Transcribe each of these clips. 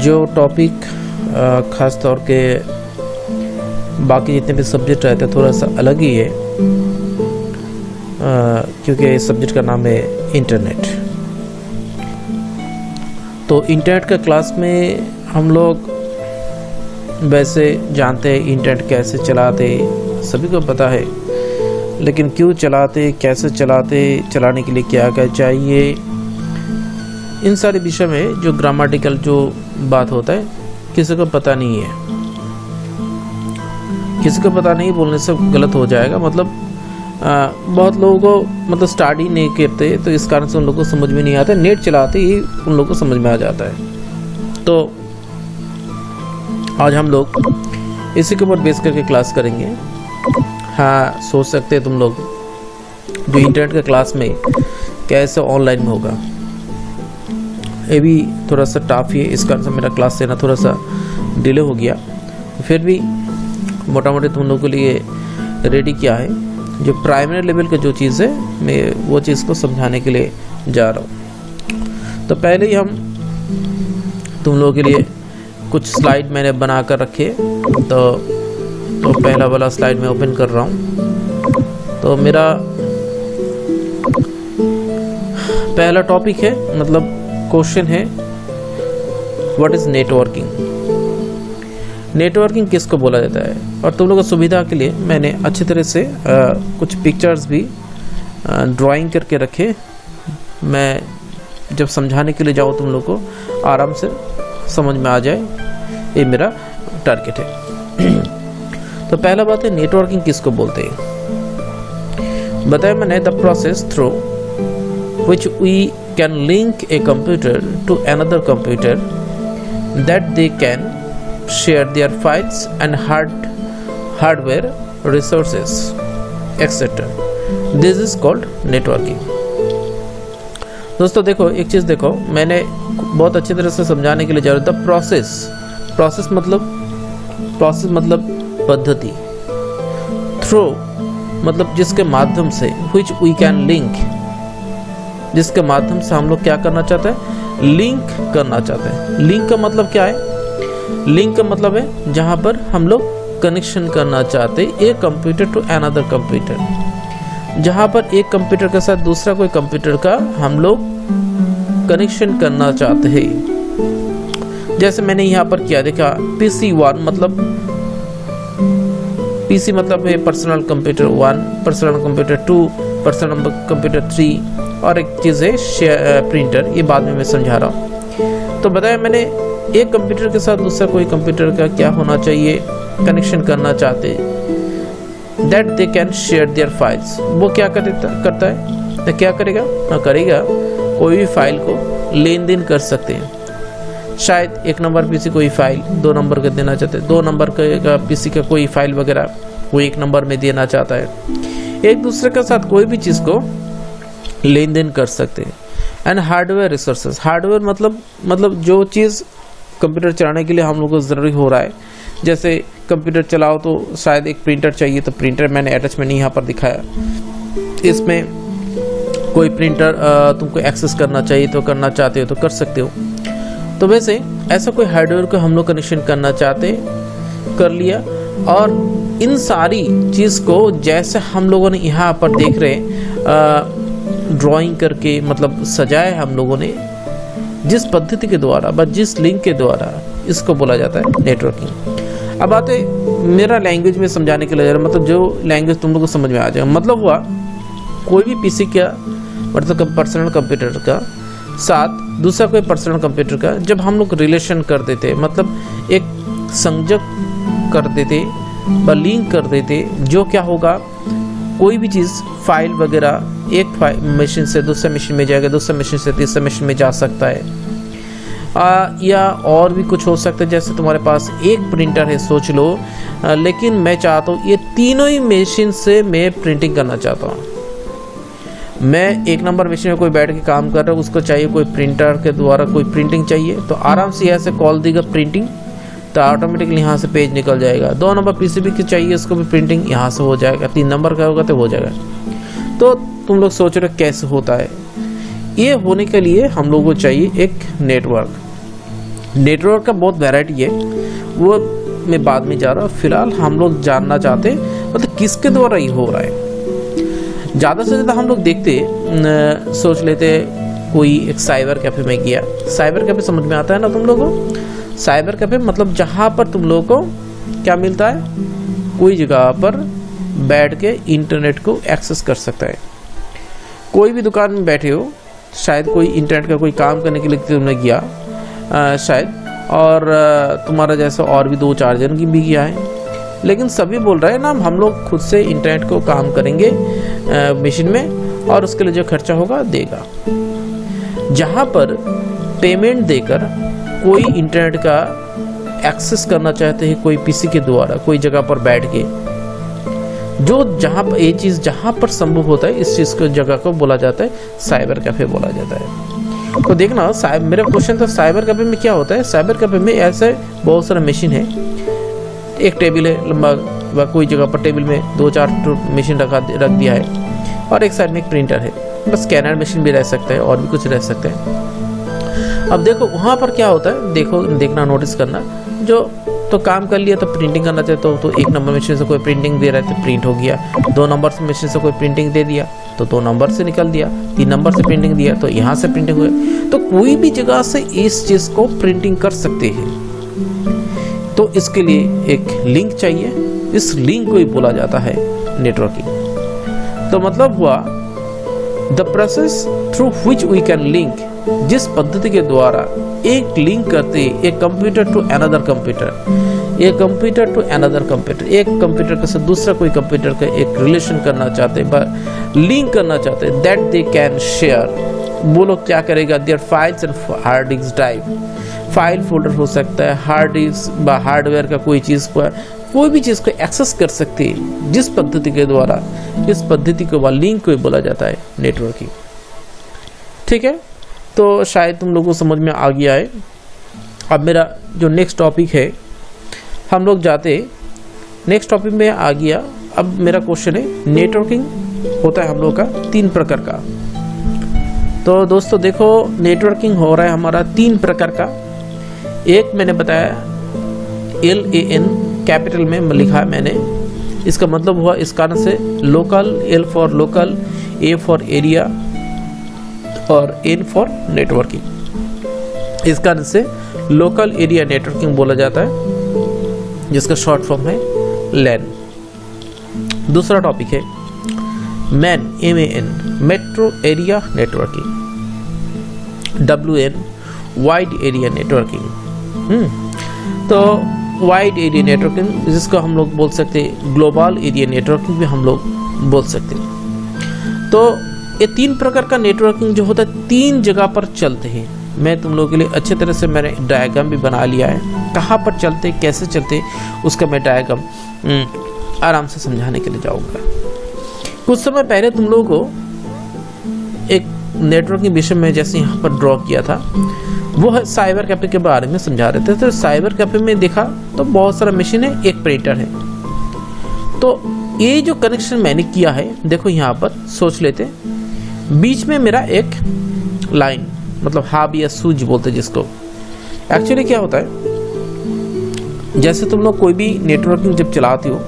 जो टॉपिक ख़ास तौर के बाकी जितने भी सब्जेक्ट रहते हैं थोड़ा सा अलग ही है, क्योंकि इस सब्जेक्ट का नाम है इंटरनेट। तो इंटरनेट का क्लास में हम लोग वैसे जानते हैं इंटरनेट कैसे चलाते, सभी को पता है, लेकिन क्यों चलाते, कैसे चलाते, चलाने के लिए क्या क्या चाहिए, इन सारे विषय में जो ग्रामेटिकल जो बात होता है किसी को पता नहीं है। किसी को पता नहीं बोलने से गलत हो जाएगा, मतलब बहुत लोगों को मतलब स्टार्ट ही नहीं करते, तो इस कारण से उन लोगों को समझ में नहीं आता। नेट चलाते ही उन लोगों को समझ में आ जाता है। तो आज हम लोग इसी के ऊपर बेस करके क्लास करेंगे। हाँ, सोच सकते हैं तुम लोग जो इंटरनेट के क्लास में कैसे ऑनलाइन में होगा, ये भी थोड़ा सा टफ ही है। इस कारण से मेरा क्लास लेना थोड़ा सा डिले हो गया, फिर भी मोटा मोटी तुम लोगों के लिए रेडी किया है। जो प्राइमरी लेवल का जो चीज़ है मैं वो चीज़ को समझाने के लिए जा रहा हूँ। तो पहले ही हम तुम लोगों के लिए कुछ स्लाइड मैंने बना कर रखे, तो पहला वाला स्लाइड मैं ओपन कर रहा हूँ। तो मेरा पहला टॉपिक है, मतलब क्वेश्चन है, व्हाट इज़ नेटवर्किंग। नेटवर्किंग किसको बोला जाता है? और तुम लोगों को सुविधा के लिए मैंने अच्छी तरह से कुछ पिक्चर्स भी ड्राइंग करके रखे। मैं जब समझाने के लिए जाऊँ तुम लोग को आराम से समझ में आ जाए, ये मेरा टारगेट है। तो पहला बात है नेटवर्किंग किसको बोलते हैं। बताया मैंने the process through which we can link a computer to another computer that they can share their files and hardware resources etcetera. This is called networking. दोस्तों देखो, एक चीज़ देखो, मैंने बहुत अच्छी तरह से समझाने के लिए जा रहा था। प्रोसेस मतलब पद्धति, थ्रू मतलब जिसके माध्यम से, व्हिच वी कैन लिंक, जिसके माध्यम से हम लोग क्या करना चाहते हैं, लिंक करना चाहते हैं। लिंक का मतलब क्या है? लिंक का मतलब है जहां पर हम लोग कनेक्शन करना चाहते हैं एक कंप्यूटर टू अनदर कंप्यूटर, जहां पर एक कंप्यूटर के साथ दूसरा कोई कंप्यूटर का हम लोग कनेक्शन करना चाहते हैं। जैसे मैंने यहाँ पर क्या देखा, PC1 मतलब PC मतलब है personal computer 1, personal computer 2, personal computer 3, और एक चीज़ है प्रिंटर। ये बाद में मैं समझा रहा हूँ। तो बताया मैंने एक कंप्यूटर के साथ दूसरा कोई कंप्यूटर का क्या होना चाहिए, कनेक्शन करना चाहते, that they can share their files. वो क्या करता है, तो क्या करेगा कोई भी फाइल को लेन देन कर सकते हैं। शायद एक नंबर पीसी कोई फाइल 2 नंबर का देना चाहते हैं, 2 नंबर का पीसी का कोई फाइल वगैरह वो 1 नंबर में देना चाहता है। एक दूसरे के साथ कोई भी चीज़ को लेन देन कर सकते हैं। एंड हार्डवेयर रिसोर्सेज, हार्डवेयर मतलब जो चीज़ कंप्यूटर चलाने के लिए हम लोग को ज़रूरी हो रहा है। जैसे कंप्यूटर चलाओ तो शायद एक प्रिंटर चाहिए, तो प्रिंटर मैंने अटैचमेंट यहाँ पर दिखाया। इसमें कोई प्रिंटर तुमको एक्सेस करना चाहिए तो करना चाहते हो तो कर सकते हो। तो वैसे ऐसा कोई हार्डवेयर को हम लोग कनेक्शन करना चाहते, कर लिया। और इन सारी चीज़ को जैसे हम लोगों ने यहाँ पर देख रहे ड्राइंग करके मतलब सजाया हम लोगों ने, जिस पद्धति के द्वारा व जिस लिंक के द्वारा, इसको बोला जाता है नेटवर्किंग। अब आते मेरा लैंग्वेज में समझाने के लिए, मतलब जो लैंग्वेज तुम लोग को समझ में आ जाएगा। मतलब हुआ कोई भी पीसी का मतलब पर्सनल कंप्यूटर का साथ दूसरा कोई पर्सनल कंप्यूटर का जब हम लोग रिलेशन कर देते, मतलब एक संजक कर देते व लिंक कर देते, जो क्या होगा, कोई भी चीज़ फाइल वगैरह एक मशीन से दूसरे मशीन में जाएगा, दूसरे मशीन से तीसरे मशीन में जा सकता है। या और भी कुछ हो सकता है। जैसे तुम्हारे पास एक प्रिंटर है सोच लो, लेकिन मैं चाहता हूँ ये तीनों ही मशीन से मैं प्रिंटिंग करना चाहता हूँ। मैं 1 नंबर मशीन में कोई बैठ के काम कर रहा है, उसको चाहिए कोई प्रिंटर के द्वारा कोई प्रिंटिंग चाहिए, तो आराम से ऐसे कॉल देगा प्रिंटिंग, तो ऑटोमेटिकली यहाँ से पेज निकल जाएगा। 2 नंबर पीसीबी की चाहिए, उसको भी प्रिंटिंग यहाँ से हो जाएगा। 3 नंबर का होगा तो हो जाएगा। तो तुम लोग सोच रहे कैसे होता है। ये होने के लिए हम लोगों को चाहिए एक नेटवर्क। नेटवर्क का बहुत वैरायटी है, वो मैं बाद में जा रहा हूँ। फिलहाल हम लोग जानना चाहते मतलब किसके द्वारा ये हो रहा है। ज़्यादा से ज़्यादा हम लोग देखते सोच लेते कोई एक साइबर कैफ़े में गया। साइबर कैफ़े समझ में आता है ना तुम लोगों को? साइबर कैफ़े मतलब जहाँ पर तुम लोगों को क्या मिलता है, कोई जगह पर बैठ के इंटरनेट को एक्सेस कर सकता है। कोई भी दुकान में बैठे हो, शायद कोई इंटरनेट का कोई काम करने के लिए तुमने गया शायद, और तुम्हारा जैसा और भी 2-4 जन की भी गया है, लेकिन सभी बोल रहे हैं ना हम लोग खुद से इंटरनेट को काम करेंगे मशीन में और उसके लिए जो खर्चा होगा देगा। जहाँ पर पेमेंट देकर कोई इंटरनेट का एक्सेस करना चाहते हैं कोई पीसी के द्वारा, कोई जगह पर बैठ के, जो जहाँ पर ये चीज़ जहाँ पर संभव होता है, इस चीज़ को जगह को बोला जाता है साइबर कैफ़े बोला जाता है। तो देखना मेरा क्वेश्चन था साइबर कैफ़े में क्या होता है। साइबर कैफ़े में ऐसे बहुत सारा मशीन है, एक टेबल है लंबा, व कोई जगह पर टेबल में 2-4 मशीन रख दिया है और एक साइड में एक प्रिंटर है, बस स्कैनर मशीन भी रह सकता है और भी कुछ रह सकता है। अब देखो वहाँ पर क्या होता है, देखना नोटिस करना, जो तो काम कर लिया तो प्रिंटिंग करना चाहते तो 1 नंबर मशीन से कोई प्रिंटिंग दे रहा है तो प्रिंट हो गया, 2 नंबर से मशीन से कोई प्रिंटिंग दे दिया तो 2 नंबर से निकल दिया, 3 नंबर से प्रिंटिंग दिया तो यहाँ से प्रिंटिंग हुई। तो कोई भी जगह से इस चीज़ को प्रिंटिंग कर सकते हैं। तो इसके लिए एक लिंक चाहिए, इस लिंक को ही बोला जाता है नेटवर्किंग। तो मतलब हुआ the process through which we can link, जिस पद्धति के द्वारा एक लिंक करते एक कंप्यूटर टू अनदर कंप्यूटर, एक कंप्यूटर टू अनदर कंप्यूटर, एक कंप्यूटर के साथ दूसरा कोई कंप्यूटर का एक रिलेशन करना चाहते हैं, लिंक करना चाहते हैं, दैट दे कैन शेयर। वो लोग क्या करेगा, their files and hard disk drive, file folder हो सकता है, हार्ड डिस्क हार्डवेयर का कोई चीज़ पर कोई भी चीज़ को एक्सेस कर सकते हैं जिस पद्धति के द्वारा, इस पद्धति को लिंक को बोला जाता है नेटवर्किंग। ठीक है, तो शायद तुम लोगों को समझ में आ गया है। अब मेरा जो नेक्स्ट टॉपिक है, हम लोग जाते नेक्स्ट टॉपिक में आ गया। अब मेरा क्वेश्चन है, नेटवर्किंग होता है हम लोग का 3 प्रकार का। तो दोस्तों देखो, नेटवर्किंग हो रहा है हमारा 3 प्रकार का। एक मैंने बताया LAN कैपिटल में लिखा है मैंने, इसका मतलब हुआ इस कारण से local, L for local, A for area और N फॉर नेटवर्किंग। इस कारण से लोकल एरिया नेटवर्किंग बोला जाता है, जिसका शॉर्ट फॉर्म है LAN। दूसरा टॉपिक है MAN, MAN metro area networking, WN wide area networking. तो वाइड एरिया नेटवर्किंग, जिसको हम लोग बोल सकते हैं ग्लोबल एरिया नेटवर्किंग भी हम लोग बोल सकते हैं। तो ये 3 प्रकार का नेटवर्किंग जो होता है 3 जगह पर चलते हैं। मैं तुम लोगों के लिए अच्छे तरह से मैंने डायग्राम भी बना लिया है, कहाँ पर चलते कैसे चलते उसका मैं डायग्राम आराम से समझाने के लिए जाऊँगा। कुछ समय पहले तुम लोगों को एक नेटवर्किंग विषय में जैसे यहाँ पर ड्रॉ किया था, वो है साइबर कैफे के बारे में समझा रहे थे। तो साइबर कैफे में देखा तो बहुत सारा मशीन है, एक प्रिंटर है। तो ये जो कनेक्शन मैंने किया है, देखो यहाँ पर सोच लेते, बीच में मेरा एक लाइन, मतलब हाब या स्विच बोलते जिसको। एक्चुअली क्या होता है, जैसे तुम लोग कोई भी नेटवर्किंग जब चलाते हो,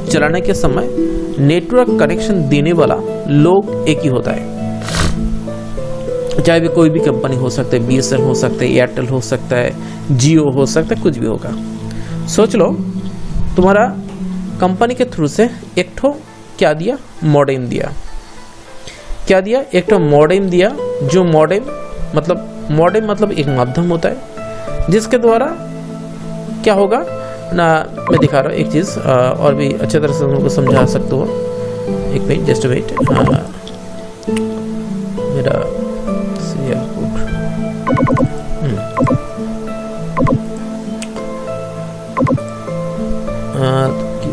चलाने के समय नेटवर्क कनेक्शन देने वाला लोग एक ही होता है, चाहे भी कोई भी कंपनी हो सकता है, BSNL हो सकता है, एयरटेल हो सकता है, जियो हो सकता है, कुछ भी होगा। सोच लो तुम्हारा कंपनी के थ्रू से एक ठो क्या दिया, मॉडेम दिया। क्या दिया, एक ठो मॉडेम दिया। जो मॉडेम मतलब एक माध्यम होता है जिसके द्वारा क्या होगा ना, मैं दिखा रहा हूँ एक चीज़ और भी अच्छे तरह से उनको समझा सकते हो। एक मिनट, जस्ट वेट, मेरा सीरियल कोड,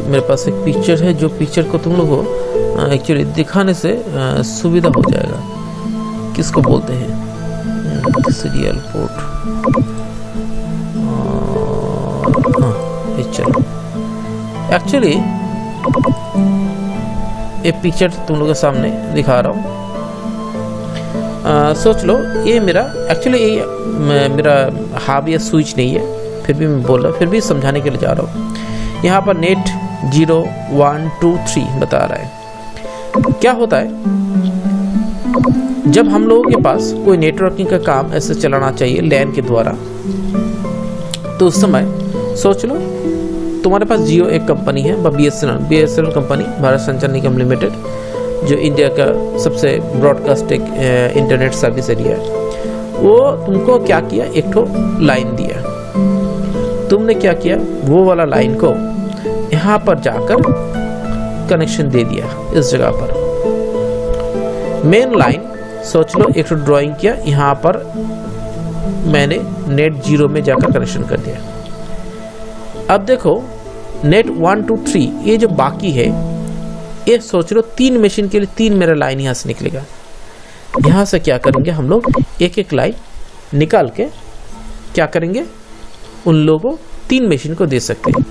मेरे पास एक पिक्चर है, जो पिक्चर को तुम लोगों को एक्चुअली दिखाने से सुविधा हो जाएगा। किसको बोलते हैं, सीरियल पोर्ट। चलो, एक्चुअली ये पिक्चर तुम लोगों के सामने दिखा रहा हूँ। सोच लो ये मेरा एक्चुअली ये मेरा हाब या स्विच नहीं है, फिर भी मैं बोल रहा हूँ, फिर भी समझाने के लिए जा रहा हूँ। यहाँ पर नेट 0 1 2 3 बता रहा है। क्या होता है जब हम लोगों के पास कोई नेटवर्किंग का काम ऐसे चलाना चाहिए लैन के द्वारा, तो उस समय सोच लो तुम्हारे पास जियो एक कंपनी है, BSNL कंपनी, भारत संचार निगम लिमिटेड, जो इंडिया का सबसे ब्रॉडकास्ट एक इंटरनेट सर्विस एरिया है। वो तुमको क्या किया, एक ठो लाइन दिया, तुमने क्या किया, वो वाला लाइन को यहाँ पर जाकर कनेक्शन दे दिया। इस जगह पर मेन लाइन सोच लो एक तो ड्राइंग किया, यहाँ पर मैंने नेट 0 में जाकर कनेक्शन कर दिया। अब देखो नेट 1 2 3 ये जो बाकी है, ये सोच लो 3 मशीन के लिए 3 मेरा लाइन यहाँ से निकलेगा। यहाँ से क्या करेंगे हम लोग, एक एक लाइन निकाल के क्या करेंगे, उन लोगों को 3 मशीन को दे सकते हैं।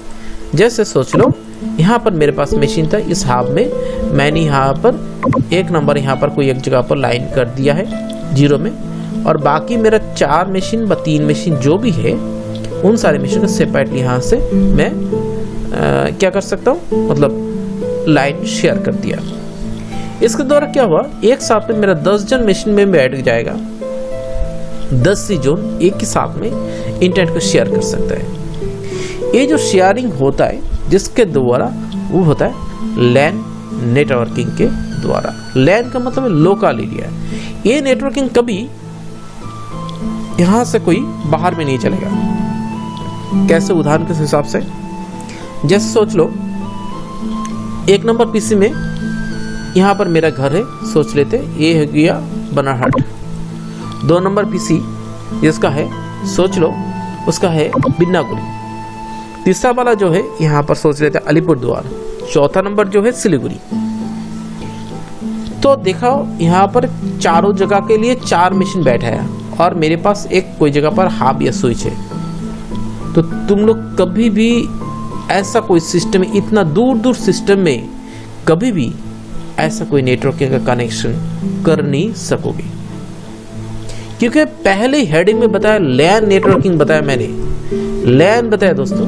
जैसे सोच लो यहाँ पर मेरे पास मशीन था, इस हाब में मैंने यहाँ पर एक नंबर यहाँ पर कोई एक जगह पर लाइन कर दिया है 0 में, और बाकी मेरा 4 मशीन व 3 मशीन जो भी है उन सारे मशीन को सेपरेटली यहाँ से मैं क्या कर सकता हूँ, मतलब लाइन शेयर कर दिया। इसके द्वारा क्या हुआ, एक साथ में मेरा 10 जन मशीन में बैठ जाएगा, 10 सी जोन एक ही साथ में इंटरनेट को शेयर कर सकता है। ये जो शेयरिंग होता है जिसके द्वारा वो होता है लैन नेटवर्किंग के द्वारा। लैन का मतलब है लोकल एरिया। ये नेटवर्किंग कभी यहाँ से कोई बाहर में नहीं चलेगा। कैसे, उदाहरण के हिसाब से जैसे सोच लो एक नंबर पीसी में यहाँ पर मेरा घर है, सोच लेते ये है गया बनारहाट। 2 नंबर पीसी जिसका है सोच लो उसका है बिन्नागुड़ी। तीसरा वाला जो है यहाँ पर सोच लेते हैं अलीपुरद्वार। चौथा नंबर जो है सिलीगुड़ी। तो देखो यहाँ पर चारों जगह के लिए 4 मशीन बैठा है और मेरे पास एक कोई जगह पर हाब या स्विच है। तो तुम लोग कभी भी ऐसा कोई सिस्टम, इतना दूर दूर सिस्टम में कभी भी ऐसा कोई नेटवर्किंग का कनेक्शन कर नहीं सकोगे, क्योंकि पहले हेडिंग में बताया लैन नेटवर्किंग बताया, मैंने लैन बताया दोस्तों।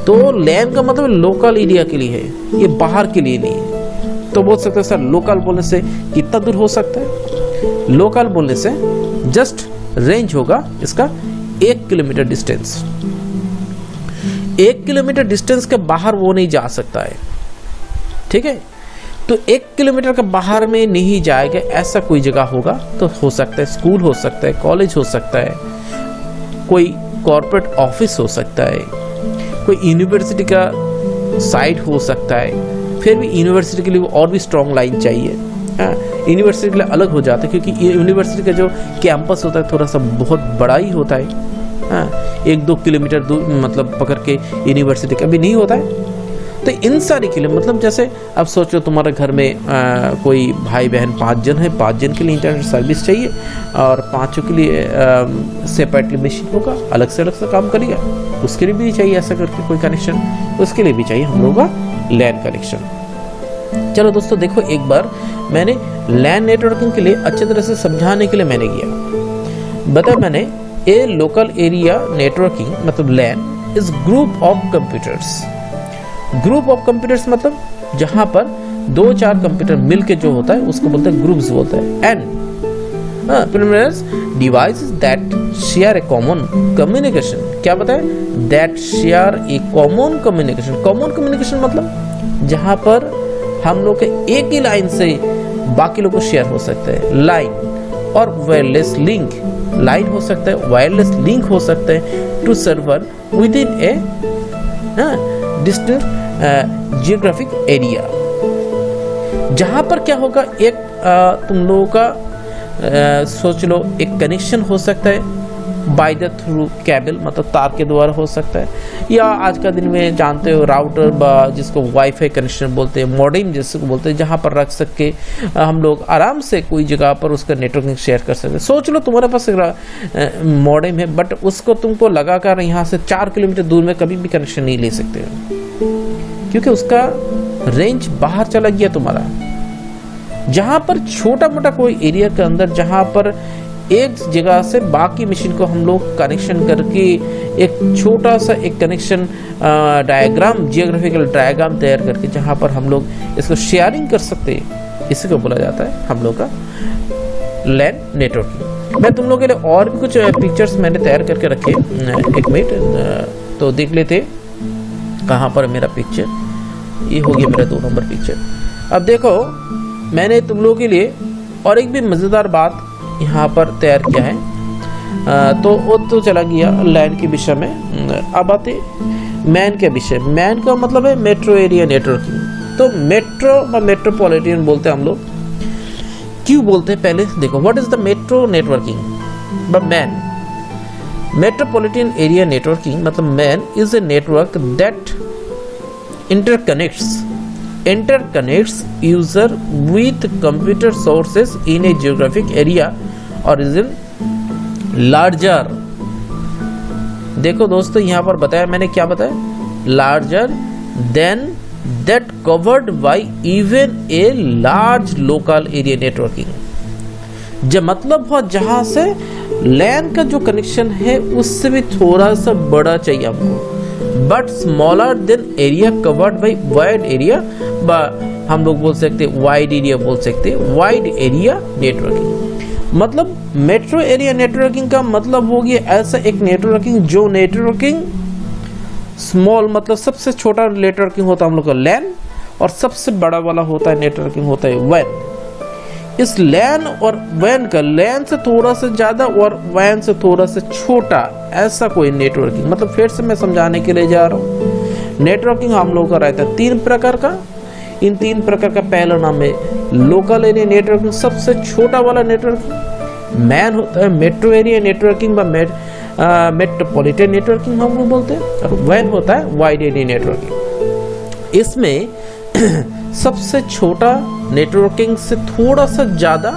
तो लैन का मतलब लोकल एरिया के लिए है, ये बाहर के लिए नहीं है। तो बोल सकते हैं सर लोकल बोलने से कितना दूर हो सकता है? लोकल बोलने से जस्ट रेंज होगा इसका 1 किलोमीटर डिस्टेंस। 1 किलोमीटर डिस्टेंस के बाहर वो नहीं जा सकता है, ठीक है। तो 1 किलोमीटर के बाहर में नहीं जाएगा ऐसा कोई जगह होगा तो हो सकता है स्कूल हो सकता है, कॉलेज हो सकता है, कोई कॉर्पोरेट ऑफिस हो सकता है, कोई यूनिवर्सिटी का साइट हो सकता है। फिर भी यूनिवर्सिटी के लिए और भी स्ट्रॉन्ग लाइन चाहिए। यूनिवर्सिटी के लिए अलग हो जाता है, क्योंकि यूनिवर्सिटी का जो कैंपस होता है थोड़ा सा बहुत बड़ा ही होता है। 1-2 किलोमीटर दूर मतलब पकड़ के यूनिवर्सिटी का भी नहीं होता है। तो इन सारी के लिए मतलब जैसे अब सोचो तुम्हारे घर में कोई भाई बहन 5 जन है, 5 जन के लिए इंटरनेट सर्विस चाहिए और 5 के लिए सेपरेटली मशीन होगा, अलग से काम करेगा, उसके लिए भी चाहिए ऐसा करके कोई कनेक्शन, उसके लिए भी चाहिए हम लोगों का लैन कनेक्शन। चलो दोस्तों देखो, एक बार मैंने लैन नेटवर्किंग के लिए अच्छी तरह से समझाने के लिए मैंने किया बताया मैंने ए लोकल एरिया नेटवर्किंग मतलब LAN is group of computers. Group of computers मतलब जहां पर 2-4 कंप्यूटर मिलके जो होता है उसको बोलते हैं ग्रुप्स बोलते हैं। End devices that share A common communication. क्या बताए? That share A common communication. Common communication मतलब जहां पर हम लोग के एक ही लाइन से बाकी लोग को शेयर हो सकता है। लाइन और वायरलेस लिंक, लाइन हो सकता है, वायरलेस लिंक हो सकता है to server within a distant geographic area. जहां पर क्या होगा, एक तुम लोगों का सोच लो एक कनेक्शन हो सकता है बाय द थ्रू केबल मतलब तार के द्वारा हो सकता है, या आज का दिन में जानते हो राउटर जिसको वाईफाई कनेक्शन बोलते हैं, मॉडेम जिसको बोलते हैं, जहां पर रख सके हम लोग आराम से कोई जगह पर उसका नेटवर्किंग शेयर कर सकते हैं। सोच लो तुम्हारे पास एक मॉडेम है बट उसको तुमको लगाकर यहाँ से 4 किलोमीटर दूर में कभी भी कनेक्शन नहीं ले सकते हो, क्योंकि उसका रेंज बाहर चला गया तुम्हारा। जहां पर छोटा मोटा कोई एरिया के अंदर जहां पर एक जगह से बाकी मशीन को हम लोग कनेक्शन करके एक छोटा सा एक कनेक्शन डायग्राम, जियोग्राफिकल डायग्राम तैयार करके जहां पर हम लोग इसको शेयरिंग कर सकते हैं, इसी को बोला जाता है हम लोग का लैन नेटवर्किंग। मैं तुम लोगों के लिए और भी कुछ पिक्चर्स मैंने तैयार करके रखे, एक मिनट तो देख लेते कहाँ पर मेरा पिक्चर, ये हो गया मेरा 2 नंबर पिक्चर। अब देखो मैंने तुम लोगों के लिए और एक भी मज़ेदार बात यहाँ पर तैयार किया है। तो वो तो चला गया लैन के विषय में। अब आते मैन के विषय। मैन का मतलब है मेट्रो एरिया नेटवर्किंग। तो मेट्रो व मेट्रोपॉलिटन बोलते हैं हम लोग। क्यों बोलते हैं पहले देखो, what is the metro networking व मैन। मेट्रोपॉलिटन एरिया नेटवर्किंग मतलब man is a network that interconnects user with computer sources in a geographic area or is larger। देखो दोस्तों यहाँ पर बताया मैंने, क्या बताया, larger than that covered by even a large local area networking। जब मतलब हुआ जहां से लैन का जो कनेक्शन है उससे भी थोड़ा सा बड़ा चाहिए हमको, but smaller than area covered by wide area, हम लोग बोल सकते वाइड एरिया, बोल सकते वाइड एरिया नेटवर्किंग। मतलब मेट्रो एरिया नेटवर्किंग का मतलब हो गया ऐसा एक नेटवर्किंग जो नेटवर्किंग स्मॉल मतलब सबसे छोटा नेटवर्किंग होता है हम लोग का लैन, और सबसे बड़ा वाला होता है नेटवर्किंग होता है वैन। इस लैन और वैन का लैन से थोड़ा सा ज़्यादा और वैन से थोड़ा सा छोटा ऐसा कोई नेटवर्किंग, मतलब फिर से मैं समझाने के लिए जा रहा हूँ। नेटवर्किंग हम लोग का रहता है 3 प्रकार का। इन 3 प्रकार का पहला नाम है लोकल एरिया नेटवर्किंग, सबसे छोटा वाला नेटवर्किंग। मैन होता है मेट्रो एरिया नेटवर्किंग व मेट्रोपॉलिटन नेटवर्किंग हम लोग बोलते हैं, और वैन होता है वाइड एरिया नेटवर्किंग। इसमें सबसे छोटा नेटवर्किंग से थोड़ा सा ज़्यादा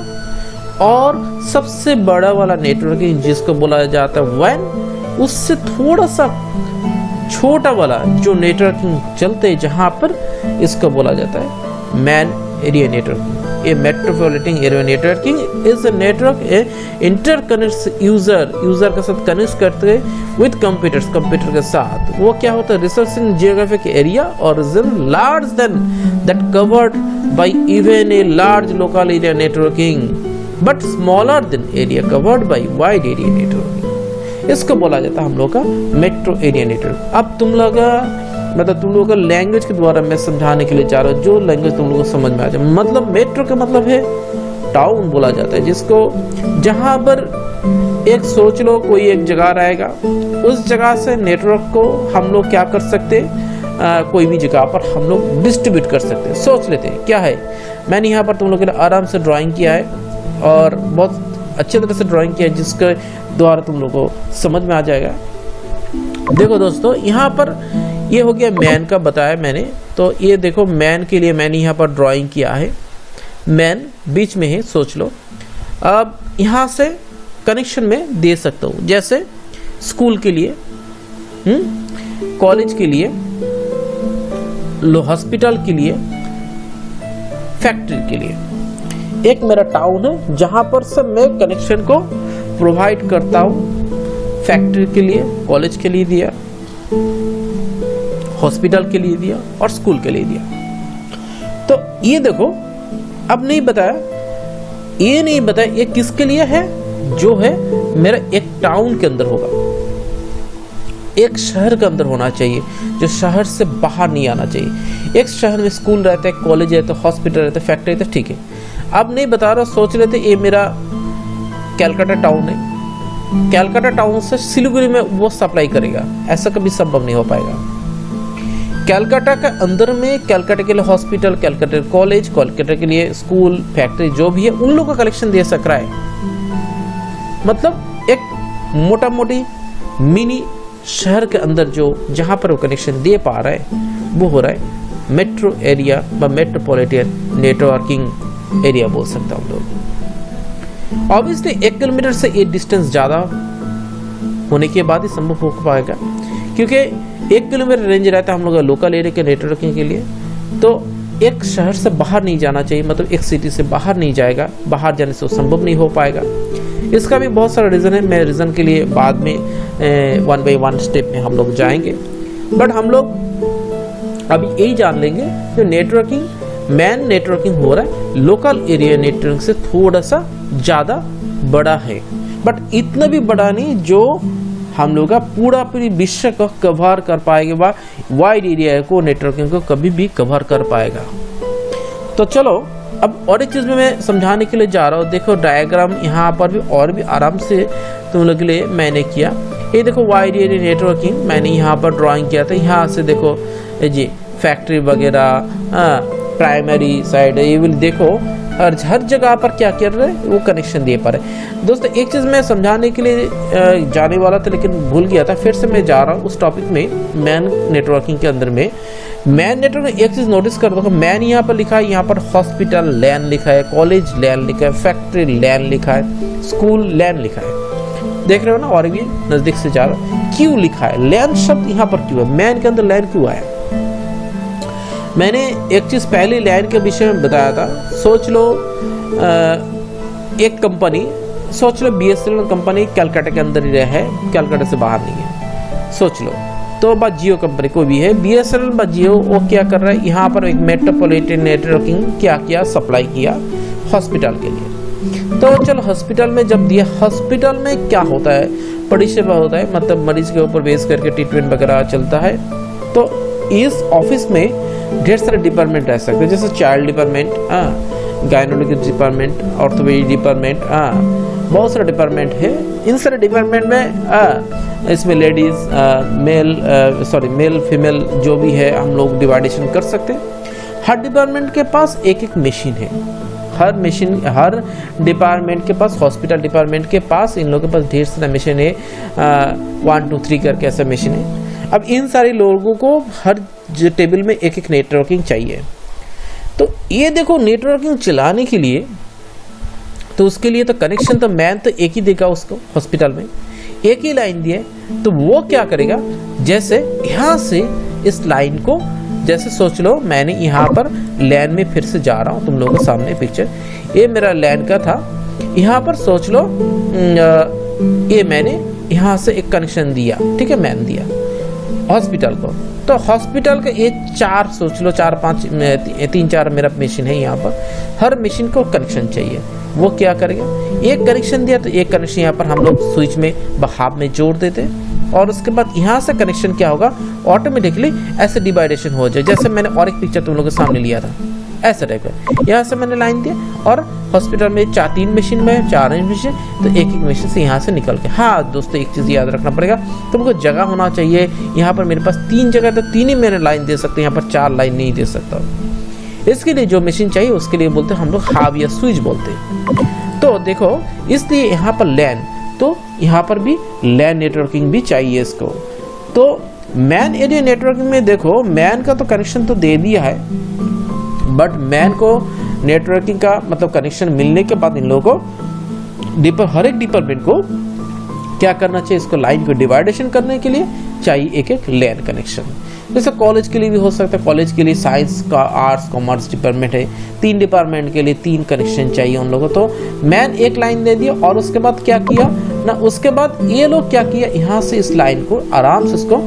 और सबसे बड़ा वाला नेटवर्किंग जिसको बोला जाता है वैन, उससे थोड़ा सा छोटा वाला जो नेटवर्किंग चलते हैं जहाँ पर इसको बोला जाता है man area networking. A metropolitan area networking is a network interconnects user के साथ कनेक्ट करते हैं विद कंप्यूटर के साथ। वो क्या होता है, रिसर्च इन जियोग्राफिक एरिया और large than that covered by even a large local area networking but smaller than area covered by wide area networking. इसको बोला जाता है हम लोग का मेट्रो एरिया नेटवर्क। अब तुम लोग मतलब तुम लोगों का लैंग्वेज के द्वारा मैं समझाने के लिए जा रहा हूँ, जो लैंग्वेज तुम लोगों को समझ में आ जाए। मतलब मेट्रो का मतलब है टाउन बोला जाता है, जिसको जहाँ पर एक सोच लो कोई एक जगह रहेगा, उस जगह से नेटवर्क को हम लोग क्या कर सकते हैं, कोई भी जगह पर हम लोग डिस्ट्रीब्यूट कर सकते हैं। सोच लेते हैं क्या है, मैंने यहाँ पर तुम लोगों के लिए आराम से ड्राइंग किया है और बहुत अच्छी तरह से ड्राइंग किया है, जिसके द्वारा तुम लोगों को समझ में आ जाएगा। देखो दोस्तों, यहाँ पर ये हो गया मैन का बताया मैंने। तो ये देखो मैन के लिए मैंने यहाँ पर ड्राइंग किया है, मैन बीच में है, सोच लो। अब यहाँ से कनेक्शन में दे सकता हूँ, जैसे स्कूल के लिए, कॉलेज के लिए, हॉस्पिटल के लिए, फैक्ट्री के लिए। एक मेरा टाउन है जहाँ पर से मैं कनेक्शन को प्रोवाइड करता हूँ। फैक्ट्री के लिए, कॉलेज के लिए दिया, हॉस्पिटल के लिए दिया और स्कूल के लिए दिया। तो ये देखो, अब नहीं बताया, ये नहीं बताया ये किसके लिए है, जो है मेरा एक टाउन के अंदर होगा, एक शहर के अंदर होना चाहिए, जो शहर से बाहर नहीं आना चाहिए। एक शहर में स्कूल रहता है, कॉलेज रहता है, हॉस्पिटल रहता है, फैक्ट्री रहता है, ठीक है। अब नहीं बता रहा, सोच रहे थे ये मेरा कैलकाटा टाउन है, कैलकाटा टाउन से सिलीगुड़ी में वो सप्लाई करेगा, ऐसा कभी संभव नहीं हो पाएगा। कैलकाटा के अंदर में कैलकाटा के लिए हॉस्पिटल, कैलकाटा कॉलेज, कैलकाटा के लिए स्कूल, फैक्ट्री जो भी है, उन लोगों का कलेक्शन दे सक रहा है। मतलब एक मोटा मोटी मिनी शहर के अंदर जो जहां पर वो कनेक्शन दे पा रहा है वो हो रहा है मेट्रो एरिया व मेट्रोपॉलिटन नेटवर्किंग एरिया बोल सकता हूँ हम लोग। ऑब्वियसली 1 किलोमीटर से ये डिस्टेंस ज़्यादा होने के बाद ही संभव हो पाएगा, क्योंकि 1 किलोमीटर रेंज रहता है हम लोग का लोकल एरिया के नेटवर्किंग के लिए। तो एक शहर से बाहर नहीं जाना चाहिए, मतलब एक सिटी से बाहर नहीं जाएगा, बाहर जाने से संभव नहीं हो पाएगा। इसका भी बहुत सारा रीज़न है, मैं रीज़न के लिए बाद में 1 by 1 स्टेप में हम लोग जाएंगे। बट हम लोग अभी यही जान लेंगे जो नेटवर्किंग मैन नेटवर्किंग हो रहा है लोकल एरिया नेटवर्किंग से थोड़ा सा ज़्यादा बड़ा है, बट इतना भी बड़ा नहीं जो हम लोग का पूरी विश्व को कवर कर पाएगा, व वाइड एरिया को नेटवर्किंग को कभी भी कवर कर पाएगा। तो चलो अब और एक चीज़ में मैं समझाने के लिए जा रहा हूँ। देखो डायग्राम यहाँ पर भी और भी आराम से तुम लोग के लिए मैंने किया। ये देखो वाइड एरिया नेटवर्किंग मैंने यहाँ पर ड्राइंग किया था। यहाँ से देखो जी फैक्ट्री वगैरह प्राइमरी साइड ये भी देखो, और हर जगह पर क्या कर रहे हैं वो कनेक्शन दिए पा रहे। दोस्तों एक चीज़ मैं समझाने के लिए जाने वाला था लेकिन भूल गया था, फिर से मैं जा रहा हूँ उस टॉपिक में। मैन नेटवर्किंग के अंदर में मैन नेटवर्क एक चीज़ नोटिस कर दो, मैन यहाँ पर लिखा है, यहाँ पर हॉस्पिटल लैन लिखा है, कॉलेज लैन लिखा है, फैक्ट्री लैन लिखा है, स्कूल लैन लिखा है। देख रहे हो ना, और भी नज़दीक से जा रहा है। क्यों लिखा है लैन शब्द यहाँ पर, क्यों है मैन के अंदर लैन क्यों आया? मैंने एक चीज़ पहले लैन के विषय में बताया था। सोच लो एक कंपनी, सोच लो BSNL कंपनी कलकत्ता के अंदर ही है, कलकत्ता से बाहर नहीं है, सोच लो। तो बात जियो कंपनी को भी है, BSNL बा जियो, वो क्या कर रहा है यहाँ पर एक मेट्रोपॉलिटन नेटवर्किंग क्या किया, सप्लाई किया हॉस्पिटल के लिए। तो चलो हॉस्पिटल में जब दिया, हॉस्पिटल में क्या होता है, परिसेवा होता है, मतलब मरीज के ऊपर बेस करके ट्रीटमेंट वगैरह चलता है। तो इस ऑफिस में ढेर सारे डिपार्टमेंट रह सकते हैं, जैसे child department, गायनोलॉजी department, orthopaedic department, बहुत सारे डिपार्टमेंट है। इन सारे डिपार्टमेंट में इसमें लेडीज मेल फीमेल जो भी है हम लोग डिवाइडेशन कर सकते हैं। हर डिपार्टमेंट के पास एक एक मशीन है, हर डिपार्टमेंट के पास, हॉस्पिटल डिपार्टमेंट के पास इन लोगों के पास ढेर सारा मशीन है, 1 2 3 करके ऐसा मशीन है। अब इन सारे लोगों को हर टेबल में एक एक नेटवर्किंग चाहिए। तो ये देखो नेटवर्किंग चलाने के लिए, तो उसके लिए तो कनेक्शन तो मैन तो एक ही देगा उसको, हॉस्पिटल में एक ही लाइन दिए। तो वो क्या करेगा, जैसे यहाँ से इस लाइन को, जैसे सोच लो मैंने यहाँ पर लैन में फिर से जा रहा हूँ, तुम लोगों के सामने पिक्चर, ये मेरा लैन का था। यहाँ पर सोच लो ये मैंने यहाँ से एक कनेक्शन दिया, ठीक है, मैन दिया हॉस्पिटल को। तो हॉस्पिटल का ये 4 सोच लो, 4 5 3 4 मेरा मशीन है यहाँ पर, हर मशीन को कनेक्शन चाहिए। वो क्या करेगा, एक कनेक्शन दिया तो एक कनेक्शन यहाँ पर हम लोग स्विच में बहाव में जोड़ देते हैं, और उसके बाद यहाँ से कनेक्शन क्या होगा, ऑटोमेटिकली ऐसे डिवाइडेशन हो जाए। जैसे मैंने और एक पिक्चर तुम लोगों के सामने लिया था, ऐसा टाइप का यहाँ से मैंने लाइन दिया, और हॉस्पिटल में 3 मशीन में 4 मशीन, तो एक एक मशीन से यहाँ से निकल के। हाँ दोस्तों एक चीज़ याद रखना पड़ेगा, तुमको जगह होना चाहिए। यहाँ पर मेरे पास 3 जगह, तो 3 ही मैंने लाइन दे सकते, यहाँ पर 4 लाइन नहीं दे सकता। इसके लिए जो मशीन चाहिए उसके लिए बोलते हैं हम लोग हाब या स्विच बोलते हैं। तो देखो इसलिए यहाँ पर लैन, तो यहाँ पर भी लैन नेटवर्किंग भी चाहिए इसको। तो मैन एरिया नेटवर्किंग में देखो मैन का तो कनेक्शन तो दे दिया है, बट मैन को नेटवर्किंग का मतलब कनेक्शन मिलने के बाद इन लोगों को हर एक डिपार्टमेंट को क्या करना चाहिए, इसको लाइन को डिवाइडेशन करने के लिए चाहिए एक एक लैन कनेक्शन। जैसे कॉलेज के लिए भी हो सकता है, कॉलेज के लिए साइंस का, आर्ट्स, कॉमर्स डिपार्टमेंट है, 3 डिपार्टमेंट के लिए 3 कनेक्शन चाहिए उन लोगों। तो मैन एक लाइन दे दिया, और उसके बाद क्या किया ना, उसके बाद ये लोग क्या किया, यहाँ से इस लाइन को आराम से इसको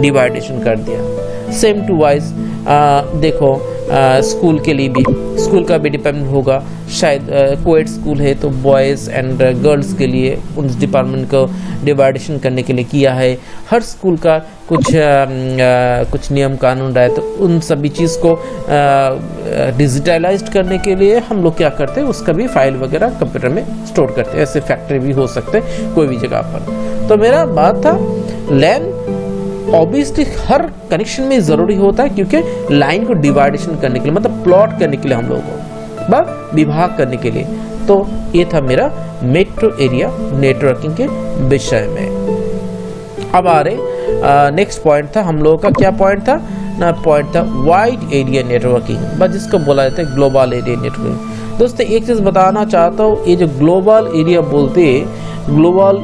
डिवाइडेशन कर दिया। सेम टू वाइज देखो स्कूल के लिए भी, स्कूल का भी डिपार्टमेंट होगा, शायद कोएड स्कूल है तो बॉयज़ एंड गर्ल्स के लिए उन डिपार्टमेंट को डिवाइडेशन करने के लिए किया है। हर स्कूल का कुछ नियम कानून रहा है, तो उन सभी चीज़ को डिजिटलाइज्ड करने के लिए हम लोग क्या करते हैं, उसका भी फाइल वगैरह कंप्यूटर में स्टोर करते हैं। ऐसे फैक्ट्री भी हो सकते हैं कोई भी जगह पर। तो मेरा बात था लैन ऑब्वियसली हर कनेक्शन में ज़रूरी होता है, क्योंकि लाइन को डिवाइडेशन करने के लिए, मतलब प्लॉट करने के लिए, हम लोगों को विभाग करने के लिए। तो ये था मेरा मेट्रो एरिया नेटवर्किंग के विषय में। अब आ रहे नेक्स्ट पॉइंट था हम लोगों का, क्या पॉइंट था ना, पॉइंट था वाइड एरिया नेटवर्किंग, बस जिसको बोला जाता है ग्लोबल एरिया नेटवर्किंग। दोस्तों एक चीज़ बताना चाहता हूँ, ये जो ग्लोबल एरिया बोलते हैं, ग्लोबल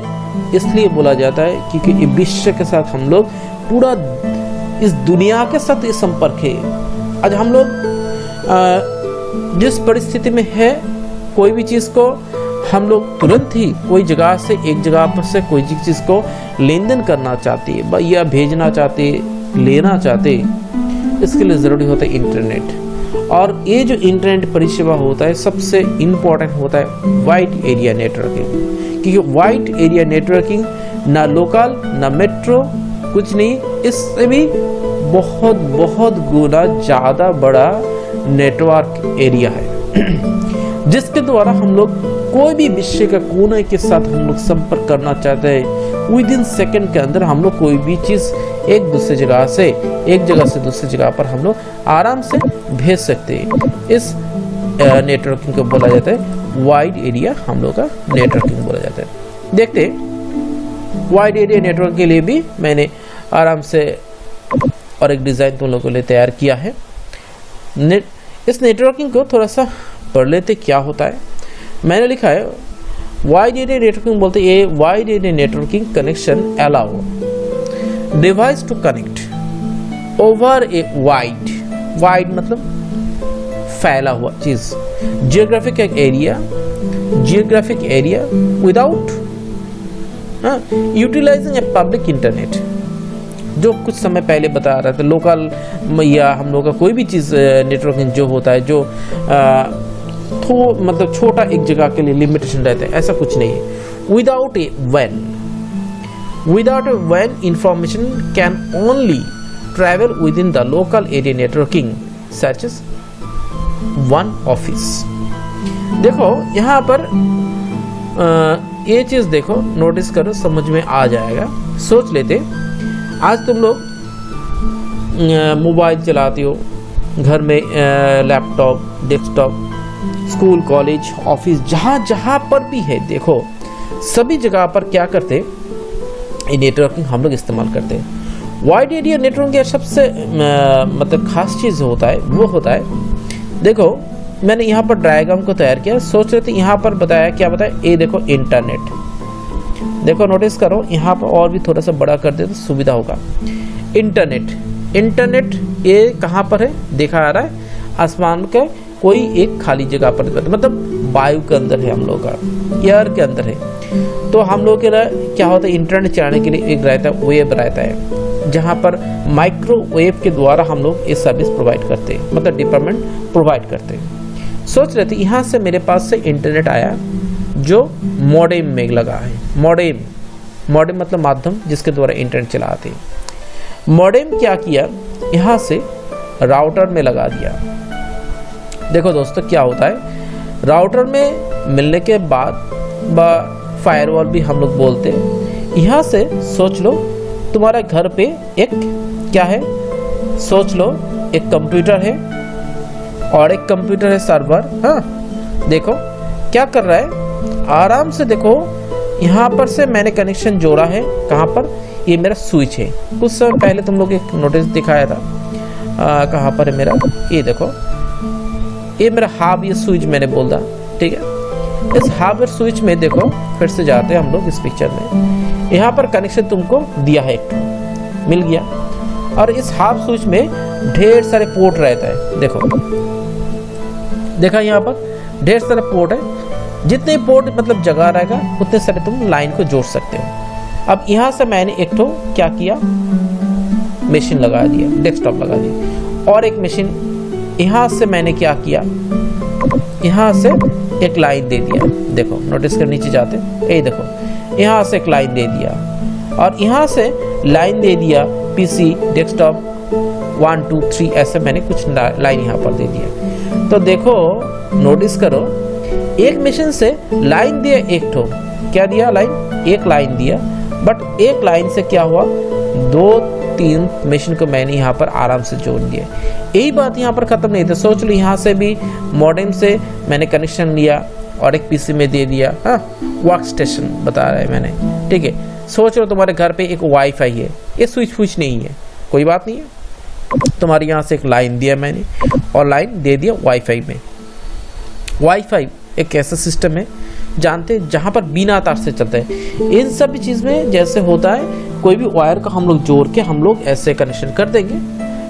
इसलिए बोला जाता है क्योंकि ये विश्व के साथ हम लोग पूरा इस दुनिया के साथ ये संपर्क है। आज हम लोग जिस परिस्थिति में है, कोई भी चीज़ को हम लोग तुरंत ही कोई जगह से एक जगह पर से कोई चीज़ को लेन देन करना चाहते हैं या भेजना चाहते, लेना चाहते, इसके लिए ज़रूरी होता है इंटरनेट। और ये जो इंटरनेट परिसेवा होता है सबसे इम्पोर्टेंट होता है वाइड एरिया नेटवर्किंग, क्योंकि वाइड एरिया नेटवर्किंग ना लोकल ना मेट्रो कुछ नहीं, इससे भी बहुत बहुत गुना ज़्यादा बड़ा नेटवर्क एरिया है जिसके द्वारा हम लोग कोई भी विश्व का कोने के साथ हम लोग संपर्क करना चाहते हैं, विद इन सेकेंड के अंदर हम लोग कोई भी चीज़ एक जगह से दूसरी जगह पर हम लोग आराम से भेज सकते हैं। इस नेटवर्किंग को बोला जाता है वाइड एरिया, हम लोग का नेटवर्किंग बोला जाता है। देखते हैं वाइड एरिया नेटवर्क के लिए भी मैंने आराम से और एक डिज़ाइन तुम लोगों के लिए तैयार किया है। इस नेटवर्किंग को थोड़ा सा पढ़ लेते क्या होता है। मैंने लिखा है वाइड एरिया नेटवर्किंग बोलते ये wide area networking connection allow device to connect over a wide मतलब फैला हुआ चीज, geographic area without utilising a public internet. जो कुछ समय पहले बता रहा था लोकल या हम लोग का कोई भी चीज़ नेटवर्किंग जो होता है जो मतलब छोटा एक जगह के लिए लिमिटेशन रहता है, ऐसा कुछ नहीं है। विदाउट ए वैन information can only travel within the local area networking such as one office. देखो यहाँ पर ये चीज़ देखो, नोटिस करो, समझ में आ जाएगा। सोच लेते आज तुम लोग मोबाइल चलाते हो, घर में laptop, desktop, school, college, office, जहाँ पर भी है, देखो सभी जगह पर क्या करते ये नेटवर्किंग हम लोग इस्तेमाल करते हैं। वाइड एरिया नेटवर्किंग का सबसे मतलब खास चीज़ होता है वो होता है, देखो मैंने यहाँ पर डायग्राम को तैयार किया, सोच रहे थे यहाँ पर बताया, क्या बताया, ये देखो इंटरनेट, देखो नोटिस करो यहाँ पर और भी थोड़ा सा बड़ा कर दे तो सुविधा होगा। इंटरनेट ये कहाँ पर है, देखा आ रहा है आसमान के कोई एक खाली जगह पर, मतलब वायु के अंदर है, हम लोग का एयर के अंदर है। तो हम लोग के क्या होता है, इंटरनेट चलाने के लिए एक रहता है वेब रहता है, जहाँ पर माइक्रोवेव के द्वारा हम लोग ये सर्विस प्रोवाइड करते हैं, मतलब डिपार्टमेंट प्रोवाइड करते हैं। सोच रहे थे यहाँ से मेरे पास से इंटरनेट आया जो मॉडेम में लगा है। मॉडेम मतलब माध्यम जिसके द्वारा इंटरनेट चलाते हैं। मॉडेम क्या किया, यहाँ से राउटर में लगा दिया। देखो दोस्तों क्या होता है, राउटर में मिलने के बाद फायरवॉल भी हम लोग बोलते हैं। यहाँ से सोच लो तुम्हारे घर पे एक क्या है, सोच लो एक कंप्यूटर है और एक कंप्यूटर है सर्वर। हाँ देखो क्या कर रहा है, आराम से देखो यहाँ पर से मैंने कनेक्शन जोड़ा है, कहाँ पर, ये मेरा स्विच है। कुछ समय पहले तुम लोग एक नोटिस दिखाया था, कहाँ पर है मेरा, ये देखो ये मेरा हार्डवेयर स्विच मैंने बोला, ठीक है। इस हार्डवेयर स्विच में देखो, फिर से जाते हैं हम लोग इस पिक्चर में, यहाँ पर कनेक्शन तुमको दिया है, एक मिल गया। और इस हार्ड स्विच में ढेर सारे पोर्ट रहता है, देखो देखा यहाँ पर ढेर सारे पोर्ट है, जितने पोर्ट मतलब जगह रहेगा उतने सारे तुम लाइन को जोड़ सकते हो। अब यहाँ से मैंने एक तो क्या किया, मशीन लगा दिया, डेस्कटॉप लगा दिया, और एक मशीन यहाँ से मैंने क्या किया, यहाँ से एक लाइन दे दिया। देखो नोटिस कर नीचे जाते, ये देखो यहाँ से एक लाइन दे दिया, और यहाँ से लाइन दे दिया पीसी, डेस्कटॉप 1 2 3 ऐसे मैंने कुछ लाइन यहाँ पर दे दिया। तो देखो नोटिस करो, एक मशीन से लाइन दिया, एक ठो क्या दिया, लाइन, एक लाइन दिया, बट एक लाइन से क्या हुआ, 2-3 मशीन को मैंने यहाँ पर आराम से जोड़ दिया। यही बात यहाँ पर खत्म नहीं था। सोच लो यहाँ से भी मॉडेम से मैंने कनेक्शन लिया और एक पीसी में दे दिया। हाँ वर्क स्टेशन बता रहा है मैंने, ठीक है। सोच लो तुम्हारे घर पे एक वाईफाई है, ये स्विच नहीं है, कोई बात नहीं है, तुम्हारे यहाँ से एक लाइन दिया मैंने और लाइन दे दिया वाईफाई में। वाईफाई एक ऐसा सिस्टम है जानते हैं जहाँ पर बिना तार से चलता है। इन सभी चीज़ में जैसे होता है, कोई भी वायर को हम लोग जोड़ के हम लोग ऐसे कनेक्शन कर देंगे,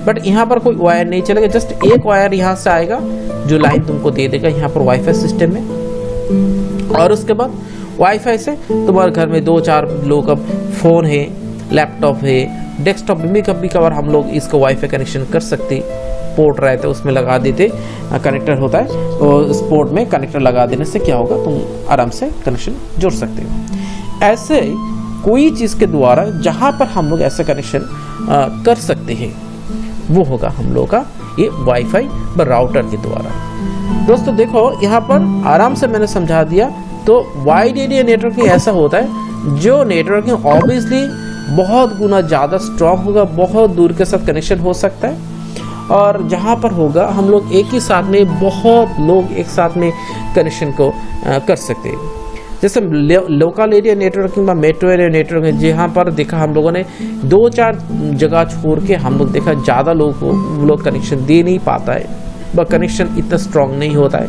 बट यहाँ पर कोई वायर नहीं चलेगा, जस्ट एक वायर यहाँ से आएगा जो लाइन तुमको दे देगा यहाँ पर वाईफाई सिस्टम में। और उसके बाद वाईफाई से तुम्हारे घर में 2-4 लोग का फ़ोन है, लैपटॉप है, डेस्कटॉप में कभी कभार हम लोग इसको वाईफाई कनेक्शन कर सकते, पोर्ट रहते उसमें लगा देते, कनेक्टर होता है तो इस पोर्ट में कनेक्टर लगा देने से क्या होगा, तुम आराम से कनेक्शन जोड़ सकते हो। ऐसे कोई चीज़ के द्वारा जहाँ पर हम लोग ऐसा कनेक्शन कर सकते हैं वो होगा हम लोग का ये वाईफाई व राउटर के द्वारा। दोस्तों देखो यहाँ पर आराम से मैंने समझा दिया। तो वाइड एरिया नेटवर्किंग ऐसा होता है जो नेटवर्किंग ऑब्वियसली बहुत गुना ज़्यादा स्ट्रॉन्ग होगा, बहुत दूर के साथ कनेक्शन हो सकता है, और जहाँ पर होगा हम लोग एक ही साथ में बहुत लोग एक साथ में कनेक्शन को कर सकते हैं। जैसे लोकल एरिया नेटवर्किंग में मेट्रो एरिया नेटवर्किंग, जहाँ पर देखा हम लोगों ने 2-4 जगह छोड़ के हम लोग देखा ज़्यादा लोग कनेक्शन दे नहीं पाता है, वह कनेक्शन इतना स्ट्रॉन्ग नहीं होता है,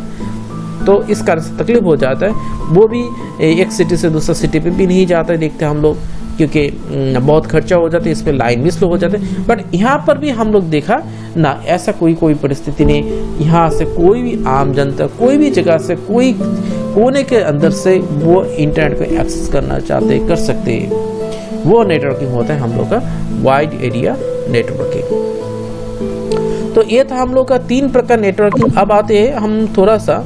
तो इस कारण से तकलीफ हो जाता है। वो भी एक सिटी से दूसरा सिटी पे भी नहीं जाता है, देखते हैं हम लोग, क्योंकि बहुत खर्चा हो जाता है, इसमें लाइन भी स्लो हो जाते हैं। बट यहाँ पर भी हम लोग देखा ना, ऐसा कोई परिस्थिति नहीं, यहाँ से कोई भी आम जनता कोई भी जगह से कोई कोने के अंदर से वो इंटरनेट को एक्सेस करना चाहते कर सकते हैं। वो नेटवर्किंग होता है हम लोग का वाइड एरिया नेटवर्किंग। तो ये था हम लोग का 3 प्रकार नेटवर्किंग। अब आते हैं हम थोड़ा सा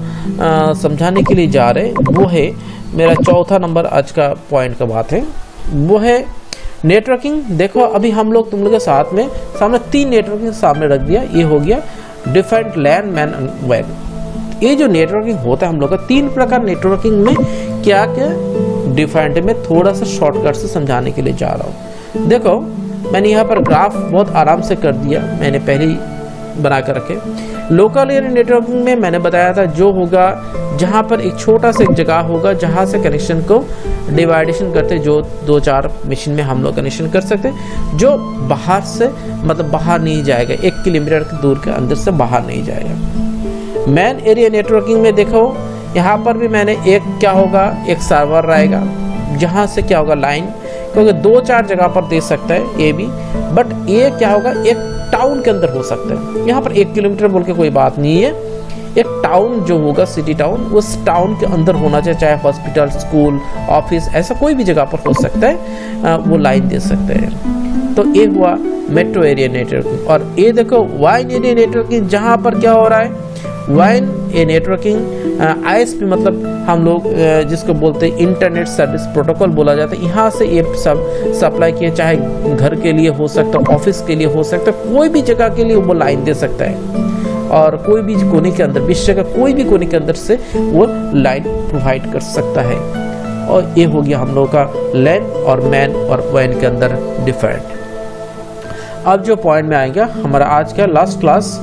समझाने के लिए जा रहे हैं, वो है मेरा चौथा नंबर आज का पॉइंट का बात है, वो है नेटवर्किंग। देखो अभी हम लोग तुम लोग के साथ में सामने 3 नेटवर्किंग सामने रख दिया। ये हो गया डिफरेंट लैन मैन वेब। ये जो नेटवर्किंग होता है हम लोग का 3 प्रकार नेटवर्किंग में क्या क्या डिफरेंट में थोड़ा सा शॉर्टकट से समझाने के लिए जा रहा हूँ। देखो मैंने यहाँ पर ग्राफ बहुत आराम से कर दिया, मैंने पहले ही बना कर रखे। लोकल एरिया नेटवर्किंग में मैंने बताया था जो होगा जहाँ पर एक छोटा सा एक जगह होगा जहाँ से कनेक्शन को डिवाइडेशन करते, जो 2-4 मशीन में हम लोग कनेक्शन कर सकते, जो बाहर से मतलब बाहर नहीं जाएगा, 1 किलोमीटर की दूर के अंदर से बाहर नहीं जाएगा। मैन एरिया नेटवर्किंग में देखो यहाँ पर भी मैंने एक क्या होगा, एक सर्वर रहेगा जहाँ से क्या होगा लाइन, क्योंकि 2-4 जगह पर दे सकता है ये भी, बट ये क्या होगा एक टाउन के अंदर हो सकता है। यहाँ पर 1 किलोमीटर बोल के कोई बात नहीं है, एक टाउन जो होगा सिटी टाउन, उस टाउन के अंदर होना चाहिए, चाहे हॉस्पिटल, स्कूल, ऑफिस, ऐसा कोई भी जगह पर हो सकता है, वो लाइन दे सकते हैं। तो ये हुआ मेट्रो एरिया नेटवर्किंग। और ये देखो वाइन एरिया नेटवर्किंग, जहाँ पर क्या हो रहा है, वाइन ए नेटवर्किंग ISP मतलब हम लोग जिसको बोलते हैं इंटरनेट सर्विस प्रोटोकॉल बोला जाता है। यहाँ से ये सब सप्लाई किया, चाहे घर के लिए हो सकता है, ऑफिस के लिए हो सकता है, कोई भी जगह के लिए वो लाइन दे सकता है, और कोई भी कोने के अंदर, विश्व का कोई भी कोने के अंदर से वो लाइन प्रोवाइड कर सकता है। और ये हो गया हम लोग का लैन और मैन और वैन के अंदर डिफरेंट। अब जो पॉइंट में आएगा हमारा आज का last class,